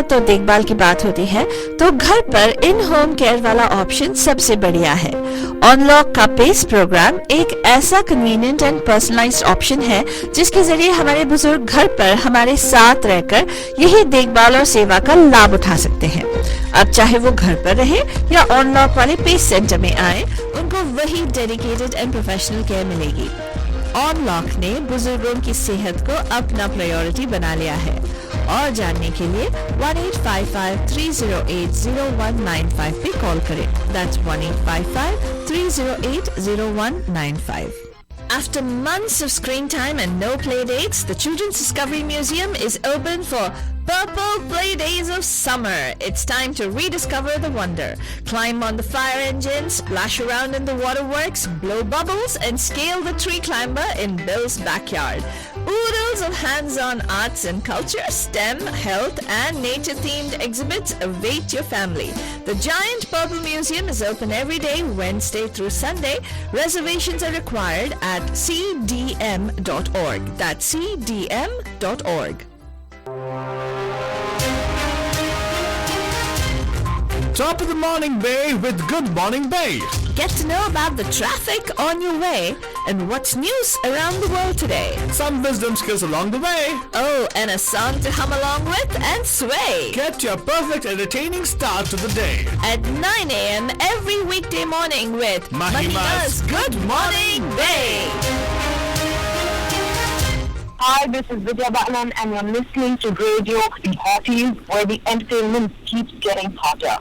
सेहत और देखभाल की बात होती है तो घर पर इन होम केयर वाला ऑप्शन सबसे बढ़िया है। ऑनलॉक का पेस प्रोग्राम एक ऐसा कन्वीनियंट एंड पर्सनलाइज्ड ऑप्शन है जिसके जरिए हमारे बुजुर्ग घर पर हमारे साथ रहकर यही देखभाल और सेवा का लाभ उठा सकते हैं। अब चाहे वो घर पर रहे या ऑनलॉक वाले पेस सेंटर में आए, उनको वही डेडिकेटेड एंड प्रोफेशनल केयर मिलेगी। ऑनलॉक ने बुजुर्गों की सेहत को अपना प्रायोरिटी बना लिया है। और जानने के लिए 1855-308-0195 पे कॉल करें। That's 1855-308-0195. After months of screen time and no play dates, the Children's Discovery Museum is open for Purple Play Days of Summer. It's time to rediscover the wonder. Climb on the fire engine, splash around in the waterworks, blow bubbles, and scale the tree climber in Bill's backyard. Oodles of hands-on arts and culture, STEM, health, and nature-themed exhibits await your family. The Giant Purple Museum is open every day, Wednesday through Sunday. Reservations are required at cdm.org. That's cdm.org. Top of the morning, Bay, with Good Morning Bay. Get to know about the traffic on your way and what's news around the world today. Some wisdom skills along the way. Oh, and a song to hum along with and sway. Get your perfect entertaining start to the day. At 9 a.m. every weekday morning with Mahima's Good Morning Bay. Hi, this is Vidya Batman and you're listening to Radio Hotties, where the entertainment keeps getting hotter.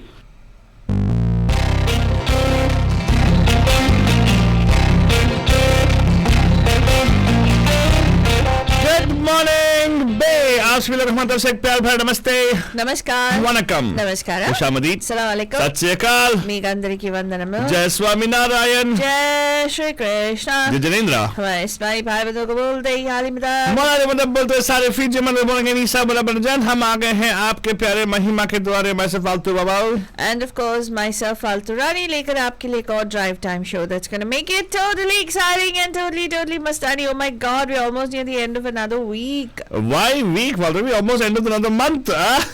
Good morning, Bay. आप सभी लोग हमारे तरफ से एक प्यार भरा नमस्ते, नमस्कार, वनकम, नमस्कार, खुशामदीद, अस्सलाम वालेकुम, सत श्री अकाल, మీకందరికీ వందనము, जय स्वामी नारायण, जय श्री कृष्ण। जय जनेन्द्र। हमारे इस्माइली भाई बहनों को बोलते ही हाली मिदा। मोलाले मतलब बोलते सारे फीजे मतलब बोलेंगे नहीं सब बोला बन हम आ गए हैं आपके प्यारे महिमा के द्वारे। मैं से फालतू बाबा And of course, myself Faltu Rani लेकर आपके लिए एक और drive time show that's gonna make it totally exciting and totally mastani. Oh my God, we're almost near the end of another week. Why week? Well, we almost end of another month. That's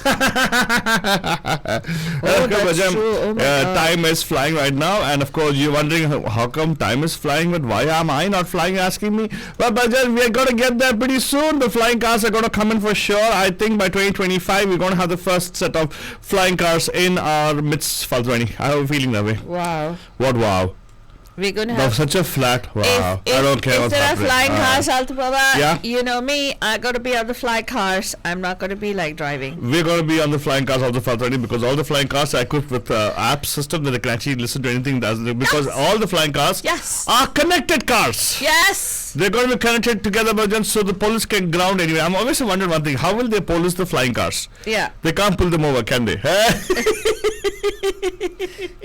true. Oh my God. Time is flying right now, and of course you're wondering how come time is flying, but why am I not flying? Asking me. Well, Bajan, we're gonna get there pretty soon. The flying cars are gonna come in for sure. I think by 2025 we're gonna have the first set of flying cars in our midst. Faltwani, I have a feeling that way. Wow. What wow? We're gonna That's have such a flat wow. If I don't care if what's there are happening. flying cars, Faltu Baba, Yeah. you know me, I gotta be on the fly cars. I'm not gonna be like driving. We're going to be on the flying cars also Faltwani, because all the flying cars are equipped with app system that they can actually listen to anything because Yes. all the flying cars Yes. are connected cars. Yes. They're going to be connected together, Bajan, so the police can ground anyway. I'm always wondering one thing: how will they police the flying cars? Yeah. They can't pull them over, can they?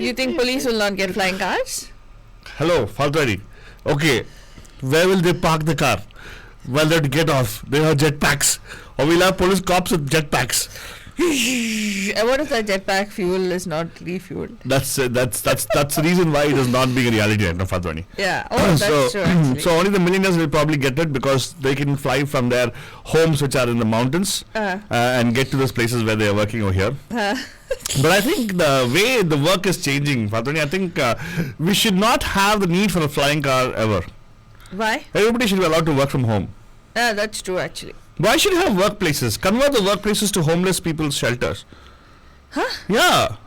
You think police will not get flying cars? Hello, Faltwani. Okay, where will they park the car? Well, they'll get off. They have jetpacks, or we'll have police cops with jetpacks. And what if the jetpack fuel is not refueled? That's the reason why it is not being a reality right now, Faltwani. Yeah. Oh, that's true. Actually. So only the millionaires will probably get it because they can fly from their homes which are in the mountains and get to those places where they are working over here. But I think the way the work is changing, Fatoni, I think we should not have the need for a flying car ever. Why? Everybody should be allowed to work from home. That's true actually. Why should we have workplaces? Convert the workplaces to homeless people's shelters. Huh? Yeah.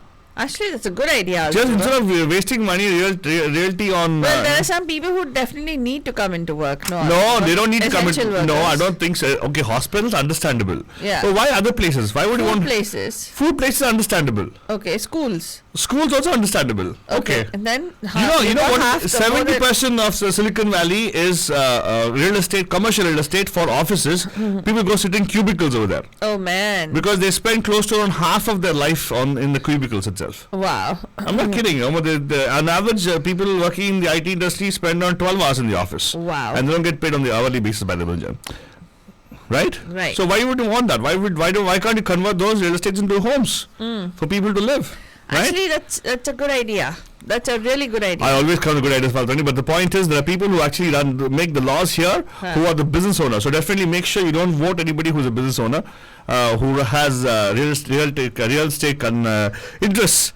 Actually, that's a good idea. Just also. instead of wasting money, realty on... Well, there are some people who definitely need to come into work. No, they don't need to come in. Essential No, I workers. don't think so. Okay, hospitals, understandable. Yeah. So why other places? Why would you Food want... places. Food places are understandable. Okay, schools. Schools also understandable. Okay. And then You know what? half the 70% of Silicon Valley is real estate, commercial real estate for offices. People go sit in cubicles over there Oh man. because they spend close to around half of their life in the cubicles itself. Wow. I'm not kidding. On average, people working in the IT industry spend around 12 hours in the office. Wow. And they don't get paid on the hourly basis by the Belgium. Right? Right. So why would you want that? Why can't you convert those real estates into homes for people to live? Right? Actually, that's a good idea. That's a really good idea. I always come to good ideas, Faltani, but the point is there are people who actually make the laws here who are the business owners. So definitely make sure you don't vote anybody who's a business owner who has real estate interests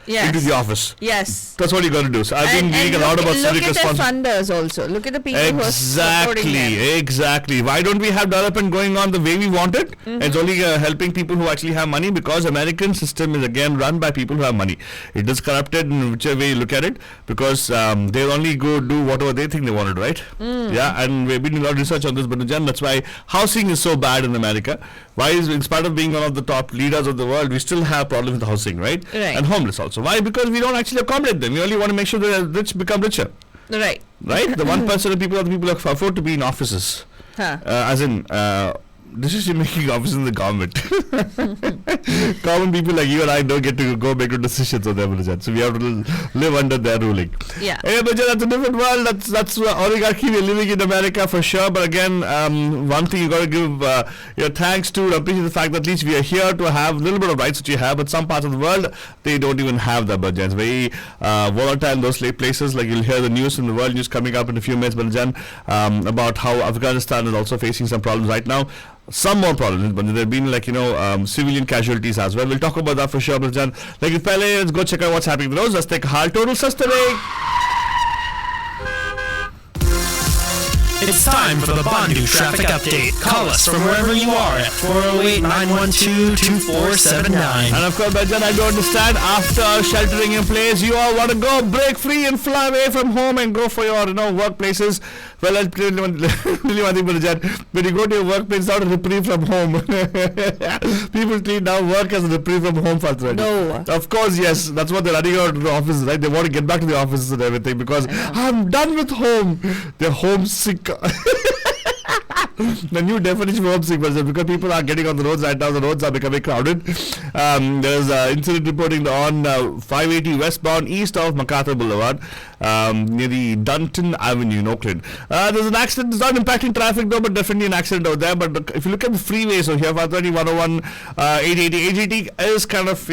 into the office. Yes. That's what you got to do. So I've been reading a lot about civic responsibility. Look at the funders also. Look at the people who are supporting them. Exactly. Why don't we have development going on the way we want it? It's only helping people who actually have money, because American system is again run by people who have money. It is corrupted in whichever way you look at it, because they'll only go do whatever they think they wanted, right? Yeah, and we've been doing a lot of research on this, but that's why housing is so bad in America. Why is, in spite of being one of the top leaders of the world, we still have problems with housing, right? And homeless also. Why? Because we don't actually accommodate them. We only want to make sure the rich become richer. Right. The 1% of people are the people who afford to be in offices. As in, this is making offices in the government. Common people like you and I don't get to go make decisions on them, so we have to live under their ruling. Yeah. But that's a different world. That's oligarchy. We're living in America for sure. But again, one thing you got to give your thanks to, appreciate the fact that at least we are here to have a little bit of rights that you have. But some parts of the world, they don't even have that. But it's very volatile in those places. Like you'll hear the news in the world news coming up in a few minutes, about how Afghanistan is also facing some problems right now. Some more problems, but there have been civilian casualties as well. We'll talk about that for sure, Baljan. Let's go check out what's happening in the roads. Let's take a hard total sustainability. It's time for the Bandu Traffic Update. Call us from wherever you are at 408-912-2479. And of course, Bajan, I don't understand. After sheltering in place, you all want to go break free and fly away from home and go for your workplaces. Well, I'll tell you one thing, Bajan. When you go to your workplace, it's not a reprieve from home. People now work as a reprieve from home, Father. No. Of course, yes. That's what they're running out of the offices, right? They want to get back to the offices and everything because I'm done with home. They're homesick. The new definition of homesick was because people are getting on the roads right now. The roads are becoming crowded. There's an incident reporting on 580 westbound east of MacArthur Boulevard near the Dunton Avenue in Oakland. There's an accident. It's not impacting traffic though, but definitely an accident out there. But if you look at the freeways over here, 530, 101, 880 is kind of,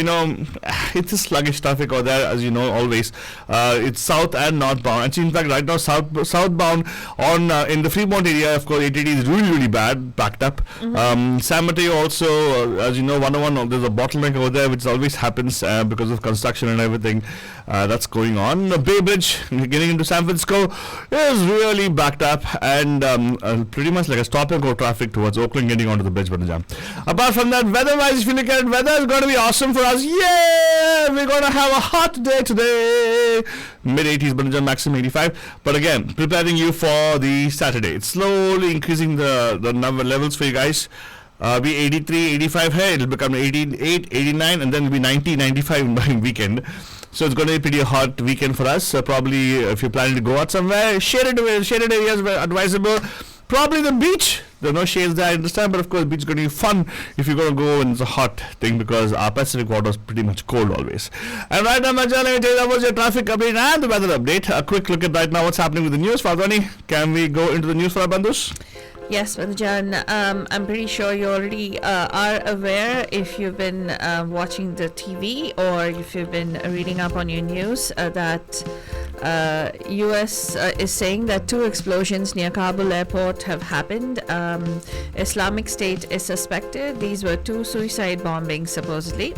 it's a sluggish traffic out there, as you know, always. It's south and northbound. Actually, in fact, right now, southbound on in the Fremont area, of course, 880 is really bad, backed up. San Mateo also, as you know, 101, there's a bottleneck over there, which always happens because of construction and everything that's going on. The Bay Bridge, getting into San Francisco, is really backed up and pretty much like a stop and go traffic towards Oakland getting onto the bridge. Apart from that, weather-wise, if you look at it, weather is going to be awesome for us. Yeah! We're going to have a hot day today. Mid-80s, maximum 85. But again, preparing you for the Saturday. It's slowly increasing the number levels for you guys. Be 83, 85 here, it'll become 88, 89, and then it'll be 90, 95 by weekend. So it's going to be a pretty hot weekend for us. Probably if you're planning to go out somewhere, shaded areas were advisable. Probably the beach. There are no shades there, I understand, but of course, the beach is going to be fun if you're going to go and it's a hot thing because our Pacific water is pretty much cold always. And right now, Majan, let me tell you that was your traffic update and the weather update. A quick look at right now what's happening with the news. Fadwani, can we go into the news for our bandus? Yes, Madhujan, I'm pretty sure you already are aware if you've been watching the TV or if you've been reading up on your news that US is saying that 2 explosions near Kabul airport have happened. Islamic State is suspected. These were 2 suicide bombings supposedly.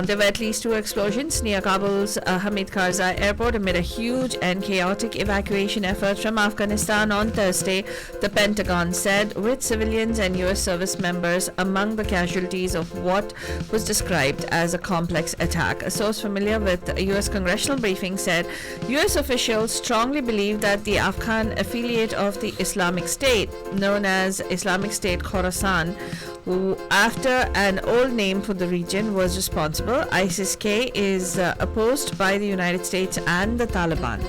There were at least 2 explosions near Kabul's Hamid Karzai airport amid a huge and chaotic evacuation effort from Afghanistan on Thursday, the Pentagon said, with civilians and US service members among the casualties of what was described as a complex attack. A source familiar with a US congressional briefing said US officials strongly believe that the Afghan affiliate of the Islamic State, known as Islamic State Khorasan, who, after an old name for the region, was responsible. ISIS-K is opposed by the United States and the Taliban.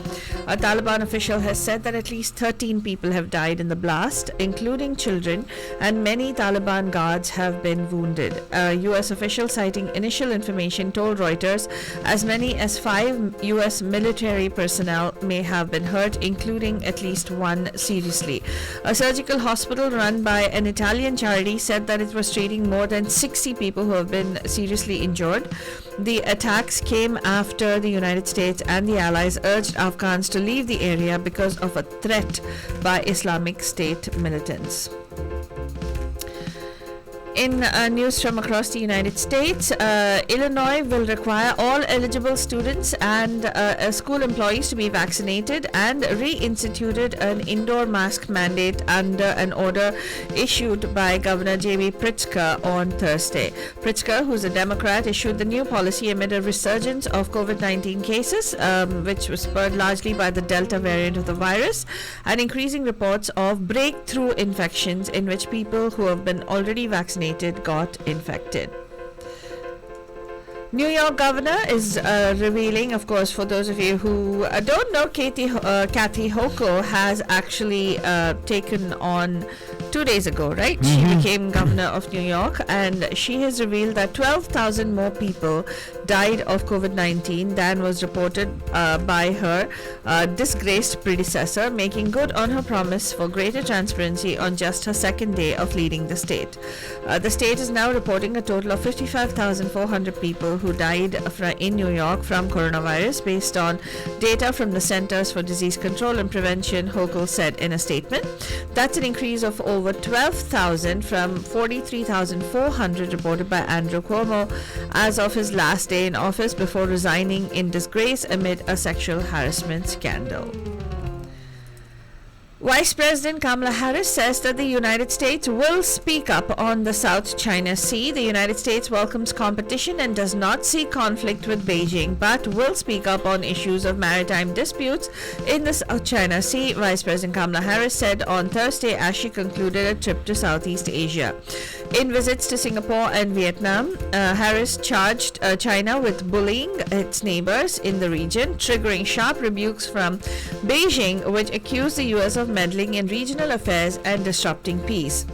A Taliban official has said that at least 13 people have died in the blast, including children, and many Taliban guards have been wounded. A U.S. official citing initial information told Reuters as many as 5 U.S. military personnel may have been hurt, including at least one seriously. A surgical hospital run by an Italian charity said that it was treating more than 60 people who have been seriously injured. The attacks came after the United States and the Allies urged Afghans to leave the area because of a threat by Islamic State militants. In news from across the United States, Illinois will require all eligible students and school employees to be vaccinated and reinstituted an indoor mask mandate under an order issued by Governor J.B. Pritzker on Thursday. Pritzker, who's a Democrat, issued the new policy amid a resurgence of COVID-19 cases, which was spurred largely by the Delta variant of the virus, and increasing reports of breakthrough infections in which people who have been already vaccinated got infected. New York governor is revealing, of course, for those of you who don't know, Kathy Hochul has actually taken on 2 days ago, right? She became governor of New York, and she has revealed that 12,000 more people died of COVID-19 than was reported by her disgraced predecessor, making good on her promise for greater transparency on just her second day of leading the state. The state is now reporting a total of 55,400 people who died in New York from coronavirus based on data from the Centers for Disease Control and Prevention, Hochul said in a statement. That's an increase of over 12,000 from 43,400 reported by Andrew Cuomo as of his last day in office before resigning in disgrace amid a sexual harassment scandal. Vice President Kamala Harris says that the United States will speak up on the South China Sea. The United States welcomes competition and does not see conflict with Beijing, but will speak up on issues of maritime disputes in the South China Sea, Vice President Kamala Harris said on Thursday as she concluded a trip to Southeast Asia. In visits to Singapore and Vietnam, Harris charged China with bullying its neighbors in the region, triggering sharp rebukes from Beijing, which accused the U.S. of meddling in regional affairs and disrupting peace.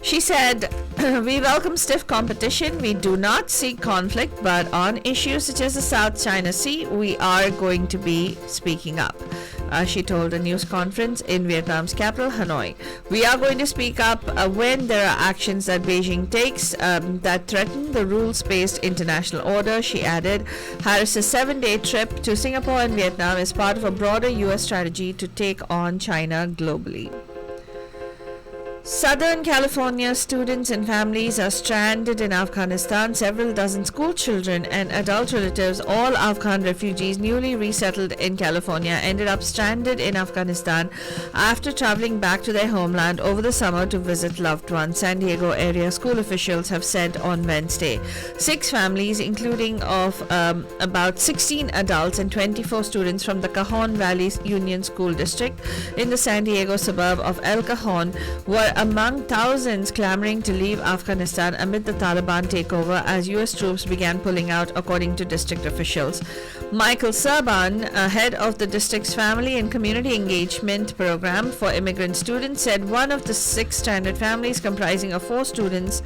She said, "We welcome stiff competition. We do not seek conflict, but on issues such as the South China Sea, we are going to be speaking up." She told a news conference in Vietnam's capital, Hanoi. "We are going to speak up when there are actions that Beijing takes that threaten the rules-based international order," she added. Harris's 7-day trip to Singapore and Vietnam is part of a broader U.S. strategy to take on China globally. Southern California students and families are stranded in Afghanistan. Several dozen school children and adult relatives, all Afghan refugees newly resettled in California, ended up stranded in Afghanistan after traveling back to their homeland over the summer to visit loved ones, San Diego area school officials have said on Wednesday. 6 families, including of about 16 adults and 24 students from the Cajon Valley Union School District in the San Diego suburb of El Cajon, were among thousands clamoring to leave Afghanistan amid the Taliban takeover as U.S. troops began pulling out, according to district officials. Michael Serban, head of the district's Family and Community Engagement Program for immigrant students, said one of the 6 stranded families, comprising of 4 students,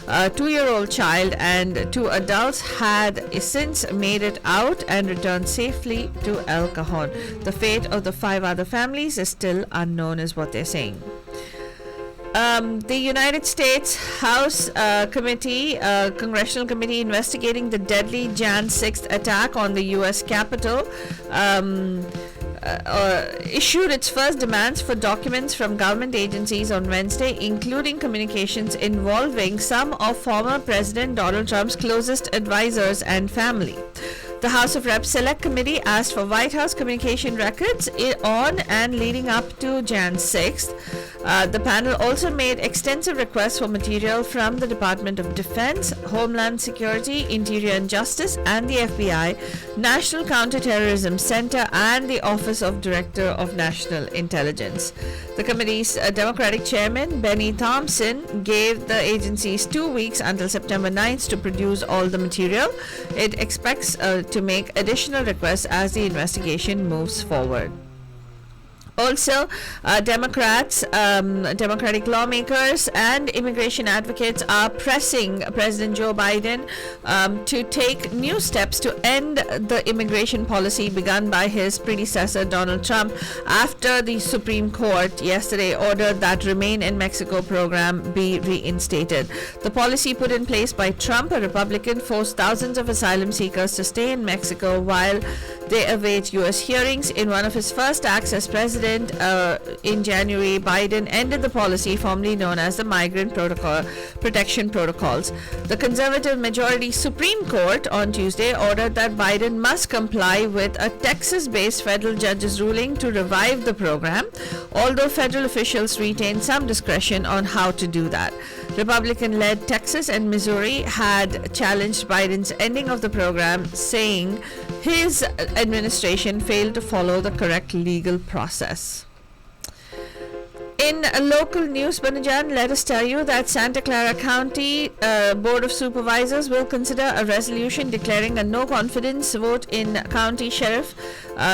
a 2-year-old child, and 2 adults, had since made it out and returned safely to El Cajon. The fate of the 5 other families is still unknown, is what they're saying. The United States House Congressional Committee investigating the deadly Jan 6th attack on the U.S. Capitol issued its first demands for documents from government agencies on Wednesday, including communications involving some of former President Donald Trump's closest advisors and family. The House of Reps Select Committee asked for White House communication records on and leading up to Jan 6th. The panel also made extensive requests for material from the Department of Defense, Homeland Security, Interior and Justice, and the FBI, National Counterterrorism Center, and the Office of Director of National Intelligence. The committee's Democratic chairman, Benny Thompson, gave the agencies 2 weeks until September 9th to produce all the material. It expects to make additional requests as the investigation moves forward. Also, Democratic lawmakers and immigration advocates are pressing President Joe Biden to take new steps to end the immigration policy begun by his predecessor Donald Trump after the Supreme Court yesterday ordered that Remain in Mexico program be reinstated. The policy put in place by Trump, a Republican, forced thousands of asylum seekers to stay in Mexico while they await U.S. hearings. In one of his first acts as president in January, Biden ended the policy formerly known as the Migrant Protection Protocols. The conservative majority Supreme Court on Tuesday ordered that Biden must comply with a Texas-based federal judge's ruling to revive the program, although federal officials retain some discretion on how to do that. Republican-led Texas and Missouri had challenged Biden's ending of the program, saying his administration failed to follow the correct legal process. In local news, Banajan, let us tell you that Santa Clara County Board of Supervisors will consider a resolution declaring a no confidence vote in County Sheriff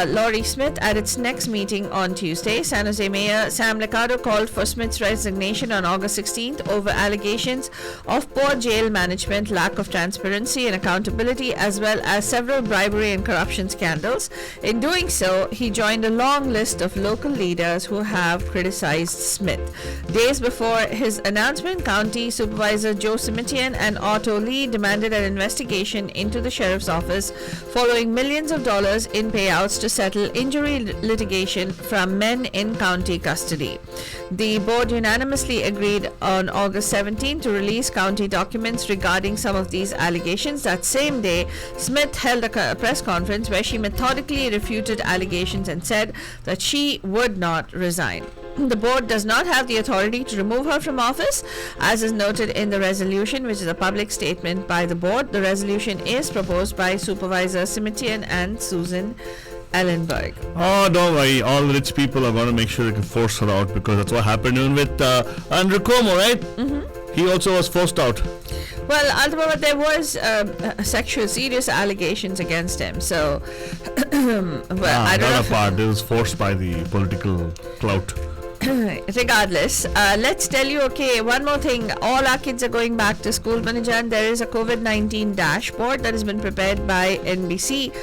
Laurie Smith at its next meeting on Tuesday. San Jose Mayor Sam Liccardo called for Smith's resignation on August 16th over allegations of poor jail management, lack of transparency and accountability, as well as several bribery and corruption scandals. In doing so, he joined a long list of local leaders who have criticized Smith. Days before his announcement, County Supervisor Joe Simitian and Otto Lee demanded an investigation into the sheriff's office following millions of dollars in payouts to settle injury litigation from men in county custody. The board unanimously agreed on August 17 to release county documents regarding some of these allegations. That same day, Smith held a press conference where she methodically refuted allegations and said that she would not resign. The board does not have the authority to remove her from office, as is noted in the resolution, which is a public statement by the board. The resolution is proposed by Supervisor Simitian and Susan Ellenberg. Oh, don't worry. All rich people are going to make sure they can force her out, because that's what happened even with Andrew Cuomo, right? Mm-hmm. He also was forced out. Well, ultimately, there was serious allegations against him. So, I don't know. Part. It was forced by the political clout. Regardless, let's tell you, one more thing. All our kids are going back to school, Manajan. There is a COVID-19 dashboard that has been prepared by NBC.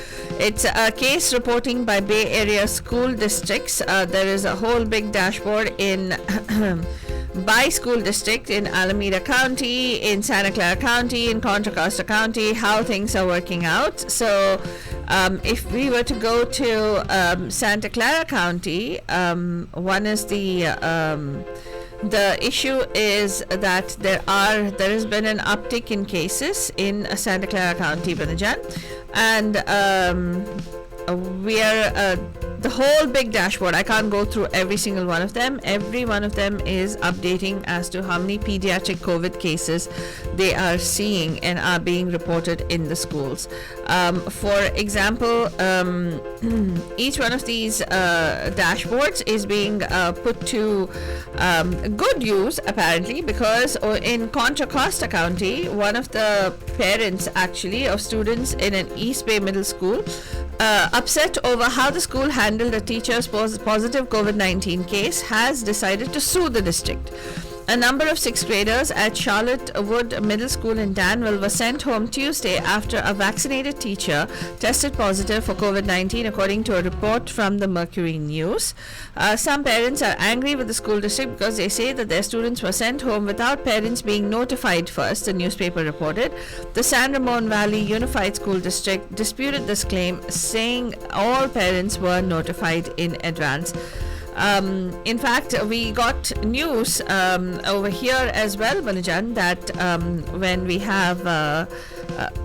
It's a case reporting by Bay Area school districts. There is a whole big dashboard in by school district in Alameda County, in Santa Clara County, in Contra Costa County, how things are working out. So if we were to go to Santa Clara County, one is the issue is that there has been an uptick in cases in Santa Clara County, Banajan, and we are the whole big dashboard. I can't go through every single one of them. Every one of them is updating as to how many pediatric COVID cases they are seeing and are being reported in the schools. For example, each one of these dashboards is being put to good use, apparently, because in Contra Costa County, one of the parents actually of students in an East Bay Middle School upset over how the school handled a teacher's positive COVID-19 case, has decided to sue the district. A number of 6th graders at Charlotte Wood Middle School in Danville were sent home Tuesday after a vaccinated teacher tested positive for COVID-19, according to a report from the Mercury News. Some parents are angry with the school district because they say that their students were sent home without parents being notified first, the newspaper reported. The San Ramon Valley Unified School District disputed this claim, saying all parents were notified in advance. In fact, we got news over here as well, Banajan, that when we have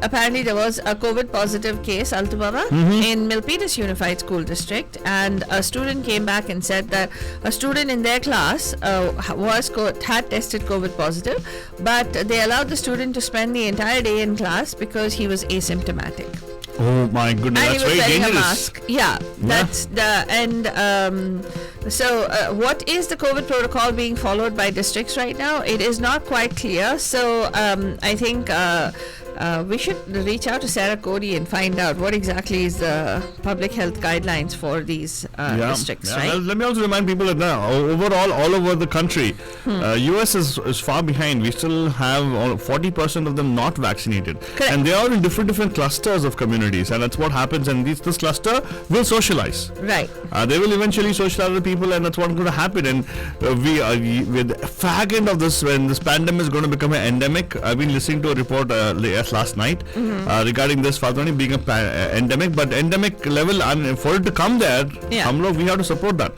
apparently there was a COVID positive case, Altubaba, in Milpitas Unified School District, and a student came back and said that a student in their class had tested COVID positive, but they allowed the student to spend the entire day in class because he was asymptomatic. Oh my goodness, and that's he was very wearing dangerous. a mask. Yeah, that's the and so what is the COVID protocol being followed by districts right now? It is not quite clear. So I think we should reach out to Sarah Cody and find out what exactly is the public health guidelines for these districts, right? Let me also remind people that now, overall, all over the country, US is far behind. We still have 40% of them not vaccinated. Correct. And they are in different clusters of communities, and that's what happens. And this cluster will socialize. Right. They will eventually socialize with people, and that's what's going to happen. And with the fag end of this, when this pandemic is going to become an endemic, I've been listening to a report last night regarding this Faltwani being a endemic, but endemic level, and for it to come there, we have to support that.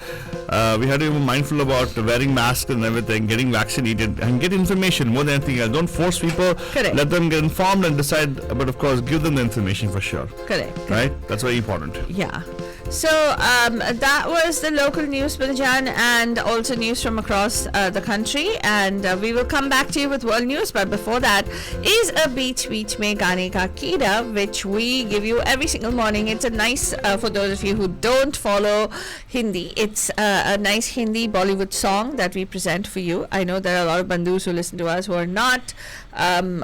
We have to be mindful about wearing masks and everything, getting vaccinated, and get information more than anything else. Don't force people. Correct. Let them get informed and decide, but of course, give them the information for sure. Correct. Right? That's very important. Yeah. So that was the local news, Biljan, and also news from across the country. And we will come back to you with world news. But before that is a Beach Beach Mein Gaane Ka Keeda, which we give you every single morning. It's a nice, for those of you who don't follow Hindi, it's a nice Hindi Bollywood song that we present for you. I know there are a lot of bandhus who listen to us who are not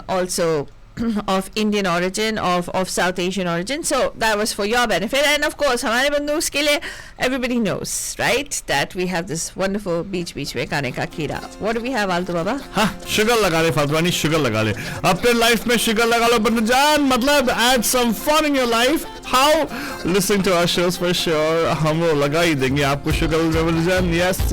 also of Indian origin, of South Asian origin, so that was for your benefit. And of course, hamare bandhus ke liye, everybody knows, right, that we have this wonderful Beach Beach Mein Gaane Ka Keeda. What do we have, Alto Baba? Sugar laga le Faltwani, sugar laga le. Apne life mein sugar laga lo Banjan, matlab add some fun in your life. How? Listening to our shows for sure. Hum laga hi denge aapko sugar Banjan. Yes.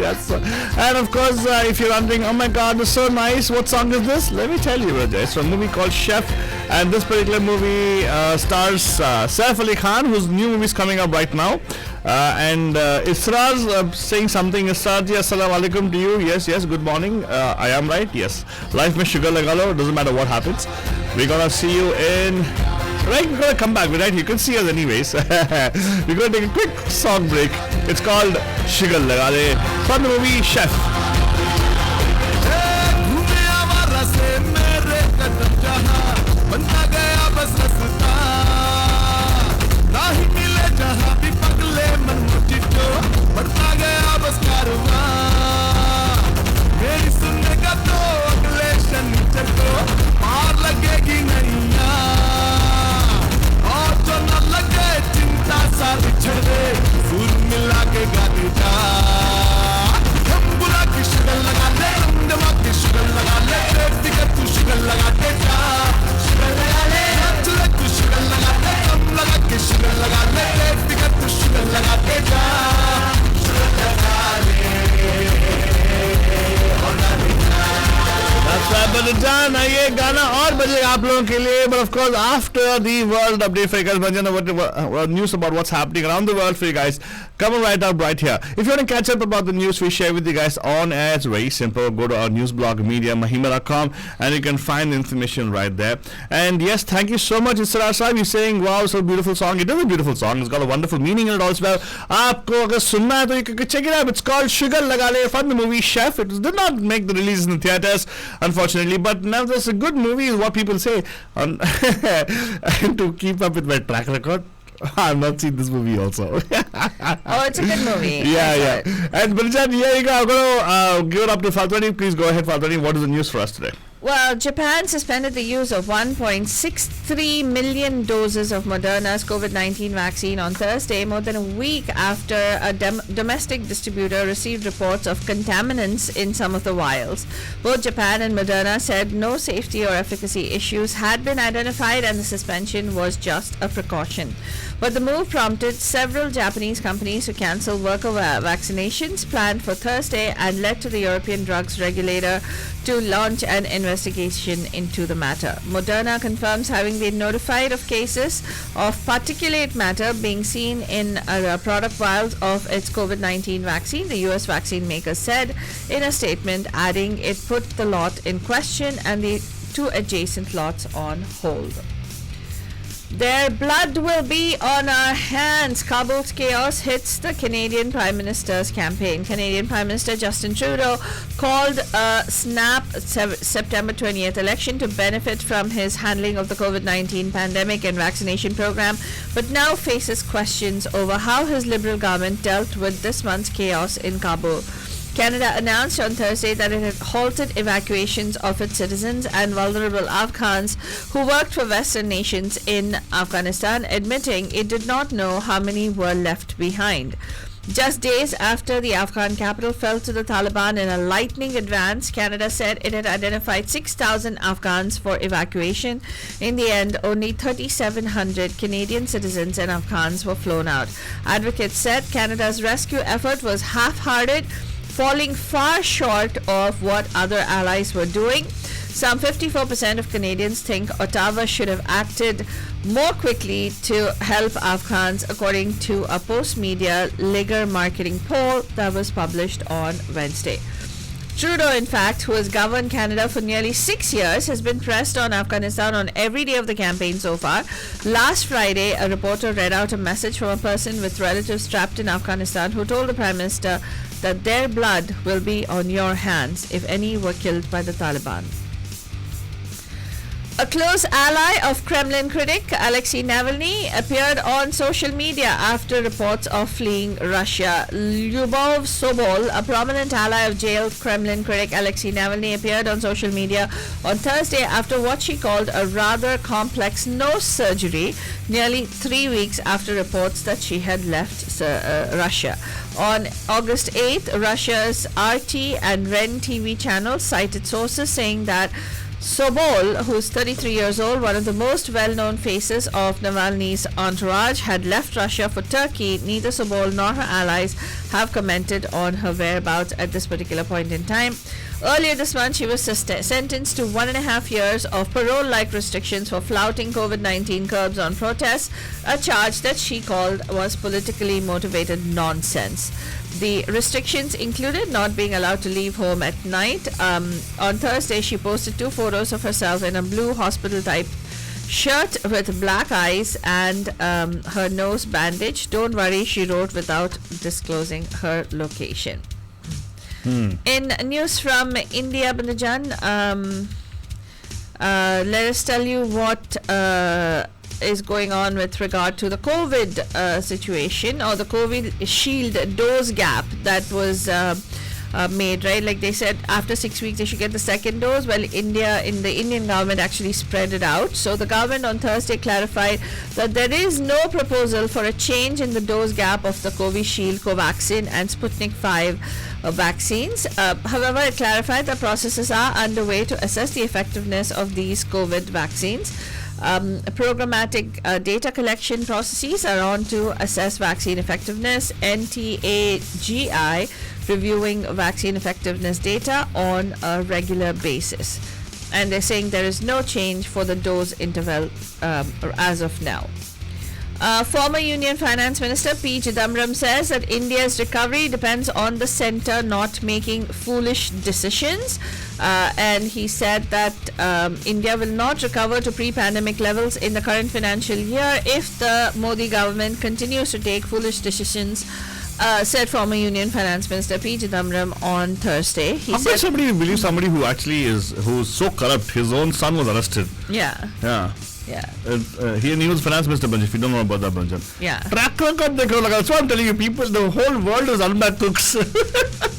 And of course, if you're wondering, oh my God, it's so nice. What song is this? Let me tell you, Raja. It's from a movie called Chef. And this particular movie stars Saif Ali Khan, whose new movie is coming up right now. And Isra's saying something. Isra ji, assalamu alaikum to you. Yes, good morning. I am right. Yes. Life mein sugar lagalo. Doesn't matter what happens. We're gonna see you in... Right, we're gonna come back, right? You can see us anyways. We're gonna take a quick song break. It's called Sugar Lagale from the movie Chef. बनता गया बस रस्ता ना ही मिले जहाँ भी पगले मन मुझको बढ़ता गया बस कारवां मेरी सुनने का तो अगले शनिचर को मार लगेगी नैया और जो न लगे चिंता सा बिछड़े सुर मिला के गाते जा हम बुला की शुगर लगा ले हम दवा की शुगर लगा ले फिकर तू शुगर लगाते जा sugar laga le फिकर तू sugar लगाते जा sugar लगा ले That's right, Banjan. ये गाना और बजेगा आप लोगों के लिए. But of course, after the world update for you guys, Banjan, news about what's happening around the world for you guys, coming right up right here. If you want to catch up about the news we share with you guys on air, it's very simple. Go to our news blog, mediamahima.com, and you can find the information right there. And yes, thank you so much, Isra Sahib. You're saying, wow, so beautiful song. It is a beautiful song. It's got a wonderful meaning in it also. Well, aapko agar sunna hai, to you can check it out. It's called Sugar Laga Le from the movie Chef. It did not make the release in the theaters, unfortunately, but now there's a good movie is what people say. To keep up with my track record, I've not seen this movie also. Oh, it's a good movie. Yeah. And Banjan, here you go. I'm going to give it up to Faltwani. Please go ahead, Faltwani. What is the news for us today? Well, Japan suspended the use of 1.63 million doses of Moderna's COVID-19 vaccine on Thursday, more than a week after a domestic distributor received reports of contaminants in some of the vials. Both Japan and Moderna said no safety or efficacy issues had been identified and the suspension was just a precaution. But the move prompted several Japanese companies to cancel worker vaccinations planned for Thursday and led to the European drugs regulator to launch an investigation into the matter. Moderna confirms having been notified of cases of particulate matter being seen in product vials of its COVID-19 vaccine, the US vaccine maker said in a statement, adding it put the lot in question and the two adjacent lots on hold. Their blood will be on our hands. Kabul's chaos hits the Canadian Prime Minister's campaign. Canadian Prime Minister Justin Trudeau called a snap September 20th election to benefit from his handling of the COVID-19 pandemic and vaccination program, but now faces questions over how his Liberal government dealt with this month's chaos in Kabul. Canada announced on Thursday that it had halted evacuations of its citizens and vulnerable Afghans who worked for Western nations in Afghanistan, admitting it did not know how many were left behind. Just days after the Afghan capital fell to the Taliban in a lightning advance, Canada said it had identified 6,000 Afghans for evacuation. In the end, only 3,700 Canadian citizens and Afghans were flown out. Advocates said Canada's rescue effort was half-hearted, falling far short of what other allies were doing. Some 54% of Canadians think Ottawa should have acted more quickly to help Afghans, according to a post-media Liger marketing poll that was published on Wednesday. Trudeau, in fact, who has governed Canada for nearly 6 years, has been pressed on Afghanistan on every day of the campaign so far. Last Friday, a reporter read out a message from a person with relatives trapped in Afghanistan who told the Prime Minister that their blood will be on your hands if any were killed by the Taliban. A close ally of Kremlin critic Alexei Navalny appeared on social media after reports of fleeing Russia. Lyubov Sobol, a prominent ally of jailed Kremlin critic Alexei Navalny, appeared on social media on Thursday after what she called a rather complex nose surgery, nearly 3 weeks after reports that she had left Russia. On August 8th, Russia's RT and REN TV channels cited sources saying that Sobol, who is 33 years old, one of the most well-known faces of Navalny's entourage, had left Russia for Turkey. Neither Sobol nor her allies have commented on her whereabouts at this particular point in time. Earlier this month, she was sentenced to 1.5 years of parole-like restrictions for flouting COVID-19 curbs on protests, a charge that she called was politically motivated nonsense. The restrictions included not being allowed to leave home at night. On Thursday, she posted 2 photos of herself in a blue hospital-type shirt with black eyes and her nose bandaged. Don't worry, she wrote without disclosing her location. In news from India, Bandajan, let us tell you what is going on with regard to the COVID situation, or the COVID shield dose gap that was made, right? Like they said, after 6 weeks they should get the second dose. Well, the Indian government actually spread it out. So the government on Thursday clarified that there is no proposal for a change in the dose gap of the Covishield, Covaxin and Sputnik 5 vaccines. However, it clarified that processes are underway to assess the effectiveness of these COVID vaccines. Programmatic data collection processes are on to assess vaccine effectiveness. NTAGI reviewing vaccine effectiveness data on a regular basis. And they're saying there is no change for the dose interval as of now. Former Union Finance Minister P. Chidambaram says that India's recovery depends on the centre not making foolish decisions. And he said that India will not recover to pre-pandemic levels in the current financial year if the Modi government continues to take foolish decisions, said former Union Finance Minister P. Chidambaram on Thursday. He How said, can somebody believe somebody who actually who's so corrupt? His own son was arrested. Yeah. Yeah. Yeah. He was finance minister, Banjan, if you don't know about that, Banjan. Yeah. Track record, that's what I'm telling you, people, the whole world is unback cooks.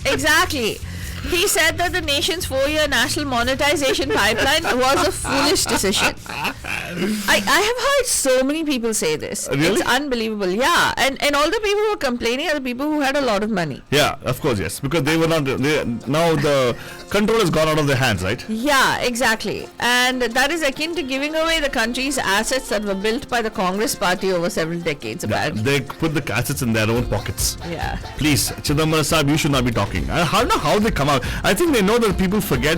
Exactly. He said that the nation's 4-year national monetization pipeline was a foolish decision. I have heard so many people say this. Really? It's unbelievable. Yeah. And all the people who are complaining are the people who had a lot of money. Yeah, of course, yes. Because they were not, now the control has gone out of their hands, right? Yeah, exactly. And that is akin to giving away the country's assets that were built by the Congress party over several decades, apparently. They put the assets in their own pockets. Yeah. Please, Chidambaram Sahib, you should not be talking. I don't know how they come out. I think they know that people forget.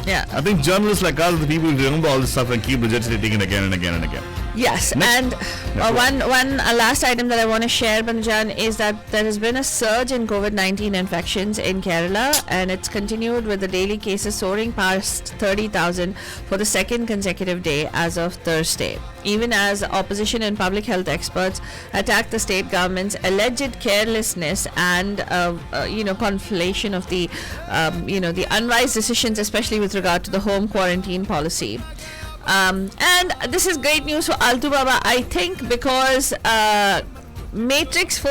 Yeah. I think journalists like us, the people who remember all this stuff and keep regurgitating it again and again and again. Yes, Next. and one last item that I want to share, Banjan, is that there has been a surge in COVID-19 infections in Kerala, and it's continued with the daily cases soaring past 30,000 for the second consecutive day as of Thursday. Even as opposition and public health experts attack the state government's alleged carelessness and conflation of the the unwise decisions, especially with regard to the home quarantine policy. And this is great news for Altu Baba, I think, because Matrix 4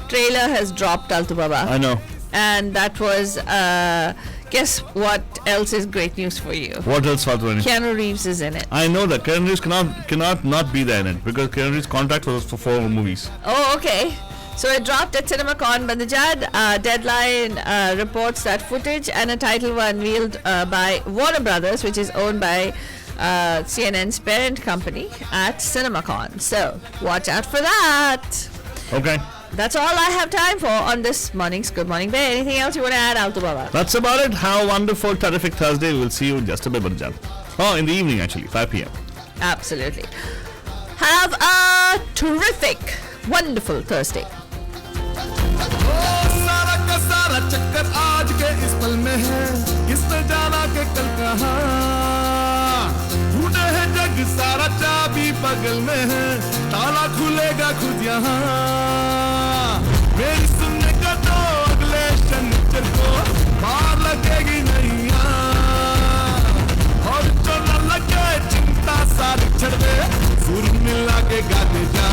trailer has dropped, Altu Baba. I know. and that was guess what else is great news for you? What else, Fatvani? Keanu Reeves is in it. I know that Keanu Reeves cannot not be there in it because Keanu Reeves' contract was for 4 movies. Oh, okay. So it dropped at CinemaCon, but the Deadline reports that footage and a title were unveiled by Warner Brothers, which is owned by CNN's parent company, at CinemaCon. So watch out for that. Okay. That's all I have time for on this morning's Good Morning Bay. Anything else you want to add, Alto Baba? That's about it. Have a wonderful, terrific Thursday. We'll see you in just a bit, Burjan. Oh, in the evening actually, 5 p.m. Absolutely. Have a terrific, wonderful Thursday. सारा का सारा चक्कर आज के इस पल में है किसने जाना के कल कहाँ ढूंढे है जग सारा चाबी बगल में है ताला खुलेगा खुद यहाँ मेरी सुनने का तो अगले शनिचर को मार लगेगी नैया और जो न लगे चिंता सारी छड़ दे सुर मिला के गाते जा